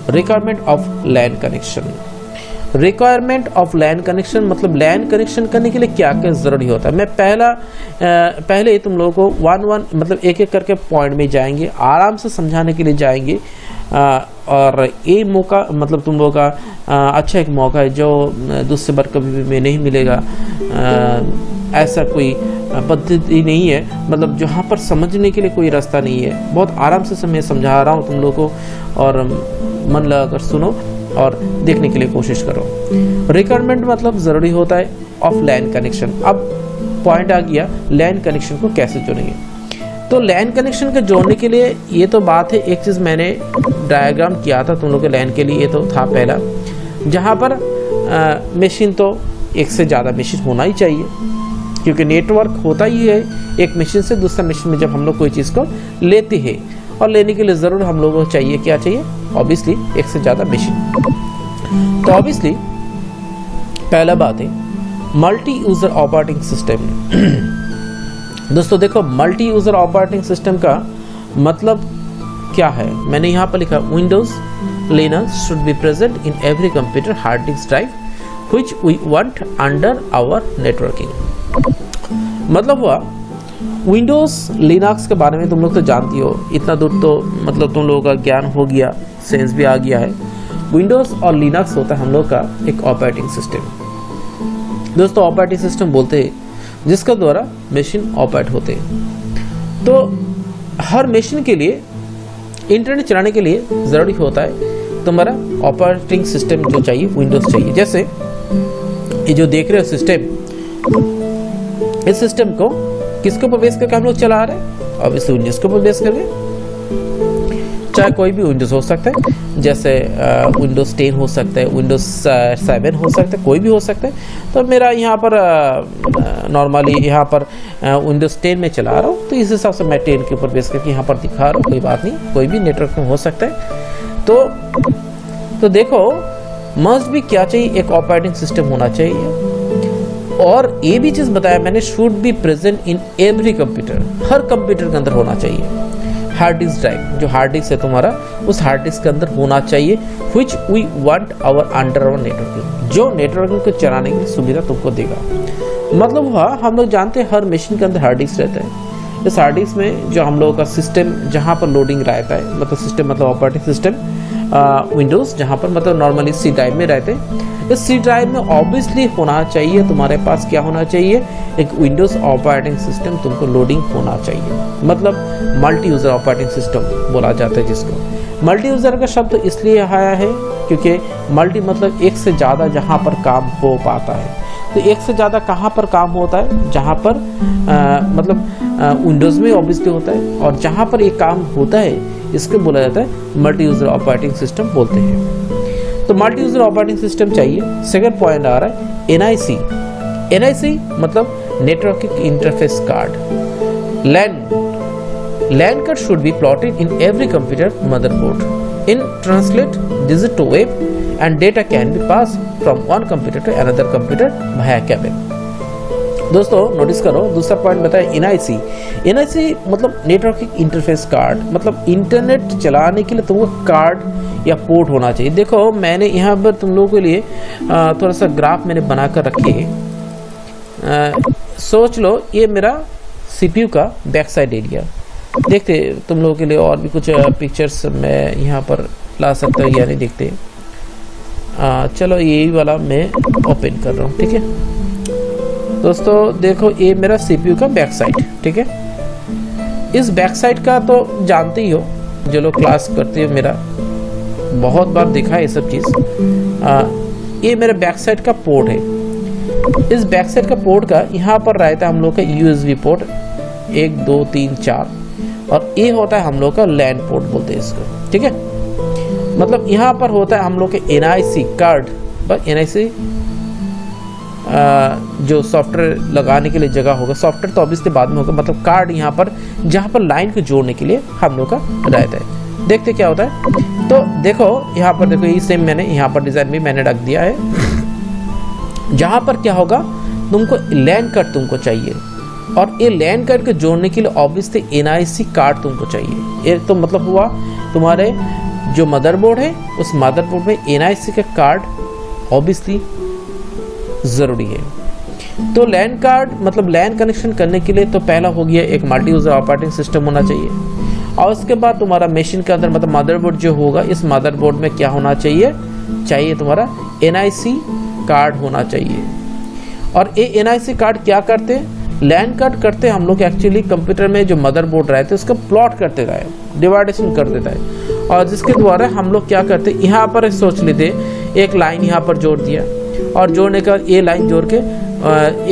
requirement of LAN connection. Requirement of LAN connection मतलब लैन कनेक्शन करने के लिए क्या क्या ज़रूरी होता है। मैं पहले तुम लोगों को 1-1 मतलब एक एक करके पॉइंट में जाएंगे, आराम से समझाने के लिए जाएंगे। और ये मौका मतलब तुम लोगों का अच्छा एक मौका है जो दूसरे बार कभी भी नहीं मिलेगा। ऐसा कोई पद्धति नहीं है, मतलब जहाँ पर समझने के लिए कोई रास्ता नहीं है। बहुत आराम से मैं समझा रहा हूँ तुम लोगों को, और मन लगाकर सुनो और देखने के लिए कोशिश करो। रिक्वायरमेंट मतलब ज़रूरी होता है ऑफ लैन कनेक्शन। अब पॉइंट आ गया लैन कनेक्शन को कैसे जोड़ेंगे। तो लैन कनेक्शन को जोड़ने के लिए ये तो बात है, एक चीज़ मैंने डायग्राम किया था तुम लोग के लैन के लिए, ये तो था पहला, जहाँ पर मशीन तो एक से ज़्यादा मशीन होना ही चाहिए, क्योंकि नेटवर्क होता ही है एक मशीन से दूसरा मशीन में जब हम लोग कोई चीज़ को लेते हैं, और लेने के लिए ज़रूर हम लोगों को चाहिए क्या चाहिए, ऑब्वियसली एक से ज़्यादा मशीन। तो ऑब्वियसली पहला बात है मल्टी यूज़र ऑपरेटिंग सिस्टम। दोस्तों देखो मल्टी यूज़र ऑपरेटिंग सिस्टम का मतलब क्या है, मैंने यहाँ पर लिखा Windows Linux should be present in every computer hard disk drive which we want under our networking. मतलब हुआ विंडोज लिनक्स के बारे में तुम लोग तो जानती हो, इतना दूर तो मतलब तुम लोगों का ज्ञान हो गया, सेंस भी आ गया है। विंडोज और लिनक्स होता है हम लोग का एक ऑपरेटिंग सिस्टम। दोस्तों ऑपरेटिंग सिस्टम बोलते हैं जिसका द्वारा मशीन ऑपरेट होते हैं। तो हर मशीन के लिए इंटरनेट चलाने के लिए ज़रूरी होता है तुम्हारा ऑपरेटिंग सिस्टम जो चाहिए, विंडोज़ चाहिए। जैसे ये जो देख रहे हो सिस्टम, इस सिस्टम को किसके ऊपर बेस करके हम लोग चला रहे हैं? अब इस विंडोज़ के ऊपर बेस करके, चाहे कोई भी विंडोज़ हो सकता है, जैसे विंडोज़ 10 हो सकता है, विंडोज़ 7 हो सकता है, कोई भी हो सकता है। तो मेरा यहाँ पर नॉर्मली यहाँ पर विंडोज़ 10 में चला रहा हूँ, तो इस हिसाब से मैं 10 के ऊपर बेस करके यहाँ पर दिखा रहा हूँ। कोई बात नहीं, कोई भी नेटवर्क में हो सकता है। तो देखो मस्ट भी क्या चाहिए, एक ऑपरेटिंग सिस्टम होना चाहिए। और ये भी चीज़ बताया मैंने, should be present in every computer, हर कंप्यूटर के अंदर होना चाहिए। हार्ड डिस्क ड्राइव, जो हार्ड डिस्क है तुम्हारा, उस हार्ड डिस्क के अंदर होना चाहिए, which we want our under our networking, जो नेटवर्किंग को चलाने की सुविधा तुमको देगा। मतलब हुआ, हम लोग जानते हैं हर मशीन के अंदर हार्ड डिस्क रहता है। इस हार्ड डिस्क में जो हम लोगों का सिस्टम जहाँ पर लोडिंग रहता है, मतलब सिस्टम मतलब ऑपरेटिंग सिस्टम विंडोज़ जहाँ पर मतलब नॉर्मली सी ड्राइव में रहते हैं, इस सी ड्राइव में ऑब्वियसली होना चाहिए तुम्हारे पास क्या होना चाहिए, एक विंडोज़ ऑपरेटिंग सिस्टम तुमको लोडिंग होना चाहिए। मतलब मल्टी यूज़र ऑपरेटिंग सिस्टम बोला जाता है जिसको। मल्टी यूज़र का शब्द इसलिए आया है क्योंकि मल्टी मतलब एक से ज़्यादा जहाँ पर काम हो पाता है। तो एक से ज़्यादा कहाँ पर काम होता है, जहाँ पर मतलब विंडोज़ में ऑब्वियसली होता है, और जहाँ पर एक काम होता है इसको बोला जाता है मल्टी यूज़र ऑपरेटिंग सिस्टम बोलते हैं। तो मल्टी यूज़र ऑपरेटिंग सिस्टम चाहिए। सेकंड पॉइंट आ रहा है एनआईसी। एनआईसी मतलब networking interface card. LAN card should be plotted in every computer motherboard in translate digit to web and data can be passed from one computer to another computer via cable। दोस्तों notice करो, दूसरा point बताया NIC. NIC मतलब networking interface card, मतलब internet चलाने के लिए तुमको कार्ड या पोर्ट होना चाहिए। देखो मैंने यहाँ पर तुम लोगों के लिए थोड़ा सा ग्राफ मैंने बना कर रखे। सोच लो ये मेरा सीपीयू का बैक साइड एरिया। देखते तुम लोगों के लिए और भी कुछ पिक्चर्स मैं यहाँ पर ला सकता हूँ या नहीं, देखते। चलो यही वाला मैं ओपन कर रहा हूँ, ठीक है दोस्तों। देखो ये मेरा सीपीयू का बैक साइड, ठीक है। इस बैक साइड का तो जानते ही हो, जो लोग क्लास करते हो, मेरा बहुत बार देखा है ये सब चीज़। ये मेरा बैक साइड का पोर्ट है। इस बैक साइड का पोर्ट का यहाँ पर रहता है हम लोग का यूएसबी पोर्ट 1 2 3 4, और ये होता है हम लोग का लैन पोर्ट बोलते हैं इसको, ठीक है। मतलब यहाँ पर होता है हम लोग के एनआईसी कार्ड, एनआईसी जो सॉफ्टवेयर लगाने के लिए जगह होगा, सॉफ्टवेयर तो ऑब्वियसली बाद में होगा, मतलब कार्ड यहाँ पर जहाँ पर लाइन को जोड़ने के लिए हम लोग का रहता है। देखते क्या होता है। तो देखो यहाँ पर देखो, ये सेम मैंने यहाँ पर डिज़ाइन भी मैंने रख दिया है। जहाँ पर क्या होगा, तुमको लैन कार्ड तुमको चाहिए, और ये लैन कार्ड को जोड़ने के लिए ऑब्वियसली एनआईसी कार्ड तुमको चाहिए। ये तो मतलब हुआ तुम्हारे जो मदरबोर्ड है, उस मदरबोर्ड में एनआईसी का कार्ड ऑब्वियसली ज़रूरी है। तो लैन कार्ड मतलब लैन कनेक्शन करने के लिए तो पहला हो गया एक मल्टी यूज़र ऑपरेटिंग सिस्टम होना चाहिए, और उसके बाद तुम्हारा मशीन के अंदर मतलब मदरबोर्ड जो होगा, इस मदरबोर्ड में क्या होना चाहिए तुम्हारा एनआईसी कार्ड होना चाहिए। और ये एनआईसी कार्ड क्या करते हैं, लैन कार्ड करते हैं हम लोग एक्चुअली कंप्यूटर में जो मदरबोर्ड रहते हैं उसका प्लॉट कर देता है, डिवाइडेशन कर देता है, और जिसके द्वारा हम लोग क्या करते हैं, यहाँ पर सोच लेते एक लाइन यहाँ पर जोड़ दिया, और जोड़ने का ये लाइन जोड़ के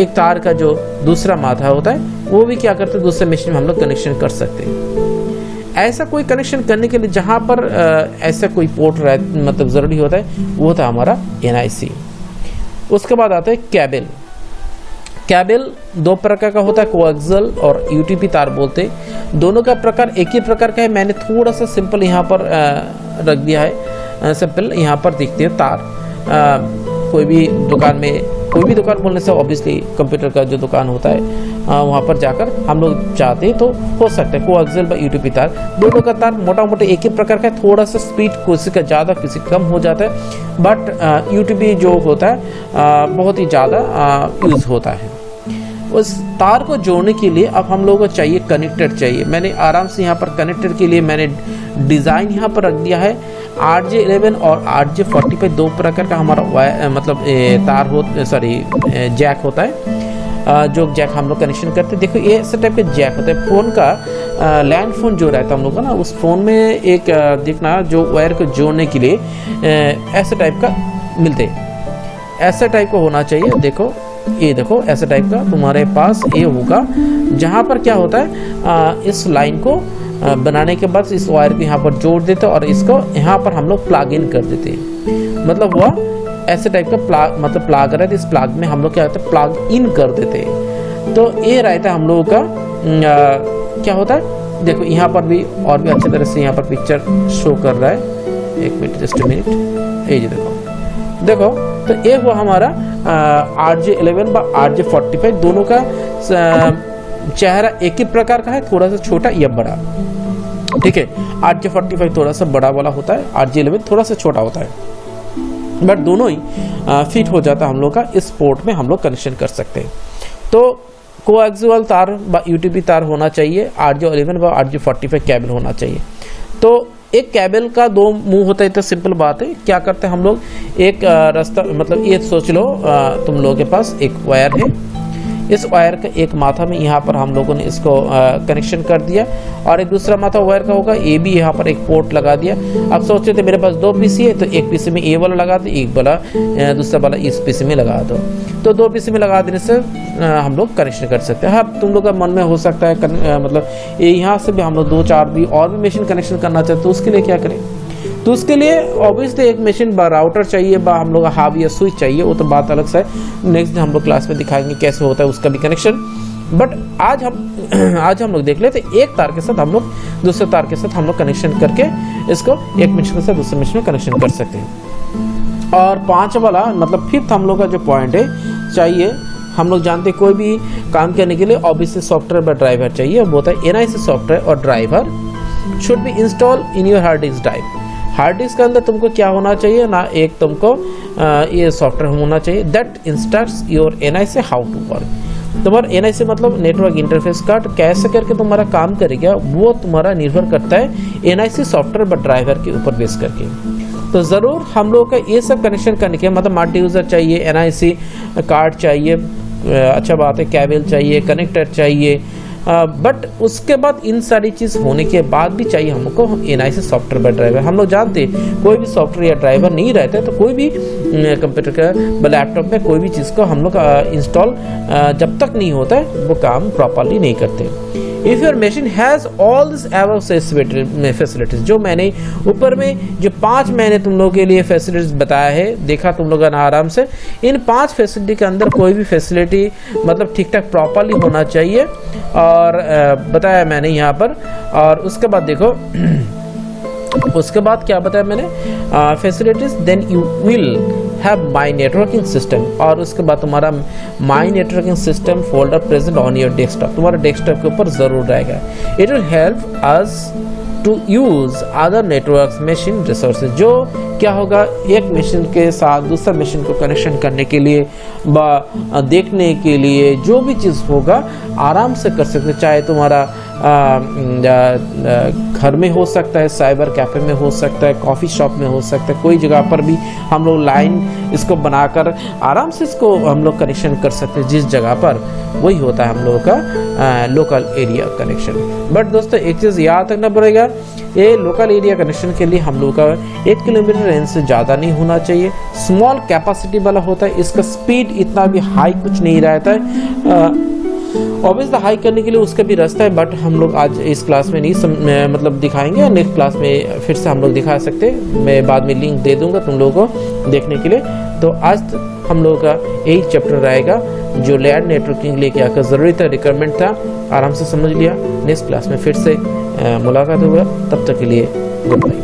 एक तार का जो दूसरा माथा होता है वो भी क्या करते हैं दूसरे मशीन में हम लोग कनेक्शन कर सकते हैं। ऐसा कोई कनेक्शन करने के लिए जहाँ पर ऐसा कोई पोर्ट मतलब ज़रूरी होता है, वो होता है हमारा एनआईसी। उसके बाद आता है केबल। केबल दो प्रकार का होता है, कोएक्सियल और यूटीपी तार बोलते हैं। दोनों का प्रकार एक ही प्रकार का है। मैंने थोड़ा सा सिंपल यहाँ पर रख दिया है, सिंपल यहाँ पर दिखते हैं तार। कोई भी दुकान में, कोई भी दुकान बोलने से ऑब्वियसली कंप्यूटर का जो दुकान होता है वहाँ पर जाकर हम लोग चाहते हैं तो हो सकता है कोएक्सियल व यूटीपी तार। दोनों का तार मोटा मोटा एक ही प्रकार का है, थोड़ा सा स्पीड किसी का ज़्यादा किसी का कम हो जाता है, बट यूटीपी जो होता है बहुत ही ज़्यादा यूज़ होता है। उस तार को जोड़ने के लिए अब हम लोगों को चाहिए कनेक्टर चाहिए। मैंने आराम से यहाँ पर कनेक्टर के लिए मैंने डिज़ाइन यहाँ पर रख दिया है। RJ11 और RJ45 दो प्रकार का हमारा मतलब तार हो जैक होता है। जो जैक हम लोग कनेक्शन करते हैं। देखो ये ऐसे टाइप का जैक होता है फ़ोन का, लैंड फ़ोन जो रहता है हम लोग का ना, उस फ़ोन में एक देखना जो वायर को जोड़ने के लिए ऐसे टाइप का मिलते, ऐसा टाइप का होना चाहिए। देखो ये देखो ऐसा टाइप का तुम्हारे पास ये होगा, जहाँ पर क्या होता है इस लाइन को बनाने के बाद इस वायर को यहाँ पर जोड़ देते और इसको यहाँ पर हम लोग प्लग इन कर देते हैं। मतलब वह ऐसे टाइप का प्लग, मतलब प्लग रहता है, इस प्लग में हम लोग क्या होता है प्लग इन कर देते हैं। तो ये रहता है हम लोगों का क्या होता है। देखो यहाँ पर भी और भी अच्छी तरह से यहाँ पर पिक्चर शो कर रहा है। एक मिनट, जस्ट मिनट, ये जी देखो तो ये हुआ हमारा RJ11 व RJ45 दोनों का चेहरा एक ही प्रकार का है, थोड़ा सा छोटा या बड़ा, ठीक है। RJ45 थोड़ा सा बड़ा वाला होता है, RJ11 थोड़ा सा छोटा होता है, बट दोनों ही फिट हो जाता है हम लोग का। इस पोर्ट में हम लोग कनेक्शन कर सकते हैं। तो कोएक्सियल तार व यूटीपी तार होना चाहिए, RJ11 व RJ45 केबल होना चाहिए। तो एक केबल का दो मुंह होता है, तो सिंपल बात है। क्या करते हैं हम लोग, एक रास्ता, मतलब ये सोच लो तुम लोगों के पास एक वायर है, इस वायर का एक माथा में यहाँ पर हम लोगों ने इसको कनेक्शन कर दिया और एक दूसरा माथा वायर का होगा, ये भी यहाँ पर एक पोर्ट लगा दिया। अब सोच रहे थे मेरे पास 2 पीसी है, तो एक पीसी में ये वाला लगा दो, एक वाला दूसरा वाला इस पीसी में लगा दो। तो 2 पीसी में लगा देने से हम लोग कनेक्शन कर सकते हैं। हाँ, तुम लोग का मन में हो सकता है मतलब यहाँ से भी हम लोग 2-4 भी और भी मशीन कनेक्शन करना चाहते हैं, तो उसके लिए क्या करें। तो उसके लिए ऑब्वियसली एक मशीन राउटर चाहिए, हम लोग हाब या स्विच चाहिए, वो तो बात अलग सा है। नेक्स्ट हम लोग क्लास में दिखाएंगे कैसे होता है उसका भी कनेक्शन। बट आज हम लोग देख लेते एक तार के साथ हम लोग दूसरे तार के साथ हम लोग कनेक्शन करके इसको एक मशीन से दूसरे मशीन में कनेक्शन कर सकते हैं। और 5 वाला मतलब 5th हम लोग का जो पॉइंट है, चाहिए हम लोग जानते हैं कोई भी काम करने के लिए ऑब्वियसली सॉफ्टवेयर व ड्राइवर चाहिए। वो होता है NIC सॉफ्टवेयर और driver should be install in your hard disk drive. Hard disk के अंदर तुमको क्या होना चाहिए ना, एक तुमको ये सॉफ्टवेयर होना चाहिए that instructs your NIC how to work. तुम्हारा NIC मतलब नेटवर्क इंटरफेस कार्ड कैसे करके तुम्हारा काम करेगा, वो तुम्हारा निर्भर करता है NIC सॉफ्टवेयर व ड्राइवर के ऊपर बेस करके। तो ज़रूर हम लोग का ये सब कनेक्शन करने के मतलब मल्टी यूज़र चाहिए, NIC कार्ड चाहिए, अच्छा बात है, केबल चाहिए, कनेक्टर चाहिए, बट उसके बाद इन सारी चीज़ होने के बाद भी चाहिए हमको NIC सॉफ्टवेयर व ड्राइवर। हम लोग जानते हैं कोई भी सॉफ्टवेयर या ड्राइवर नहीं रहता है तो कोई भी कंप्यूटर का लैपटॉप में कोई भी चीज़ को हम लोग इंस्टॉल जब तक नहीं होता है वो काम प्रॉपरली नहीं करते। If your machine has all this above facilities, जो मैंने ऊपर में जो 5 मैंने तुम लोगों के लिए फैसिलिटीज बताया है, देखा तुम लोगों ने आराम से, इन 5 फैसिलिटी के अंदर कोई भी फैसिलिटी मतलब ठीक ठाक प्रॉपरली होना चाहिए और बताया मैंने यहाँ पर। और उसके बाद देखो उसके बाद क्या बताया मैंने, facilities, then you will have my networking system, और उसके बाद तुम्हारा my networking system folder present on your desktop, तुम्हारा डेस्कटॉप के ऊपर ज़रूर रहेगा। It will help us to use other network machine resources. जो क्या होगा, एक मशीन के साथ दूसरा मशीन को कनेक्शन करने के लिए देखने के लिए जो भी चीज़ होगा आराम से कर सकते, चाहे तुम्हारा घर में हो सकता है, साइबर कैफ़े में हो सकता है, कॉफ़ी शॉप में हो सकता है, कोई जगह पर भी हम लोग लाइन इसको बनाकर आराम से इसको हम लोग कनेक्शन कर सकते हैं जिस जगह पर। वही होता है हम लोगों का लोकल एरिया कनेक्शन। बट दोस्तों एक चीज़ याद रखना पड़ेगा, ये लोकल एरिया कनेक्शन के लिए हम लोग का 1 किलोमीटर रेंज से ज़्यादा नहीं होना चाहिए, स्मॉल कैपेसिटी वाला होता है, इसका स्पीड इतना भी हाई कुछ नहीं रहता है। ऑब्वियसली हाई करने के लिए उसका भी रास्ता है, बट हम लोग आज इस क्लास में नहीं मतलब दिखाएंगे, नेक्स्ट क्लास में फिर से हम लोग दिखा सकते हैं। मैं बाद में लिंक दे दूंगा तुम लोगों को देखने के लिए। तो आज हम लोगों का यही चैप्टर रहेगा जो लैंड नेटवर्किंग के लिए क्या ज़रूरी था, रिक्वायरमेंट था, आराम से समझ लिया। नेक्स्ट क्लास में फिर से मुलाकात होगा, तब तक के लिए गुड बाय।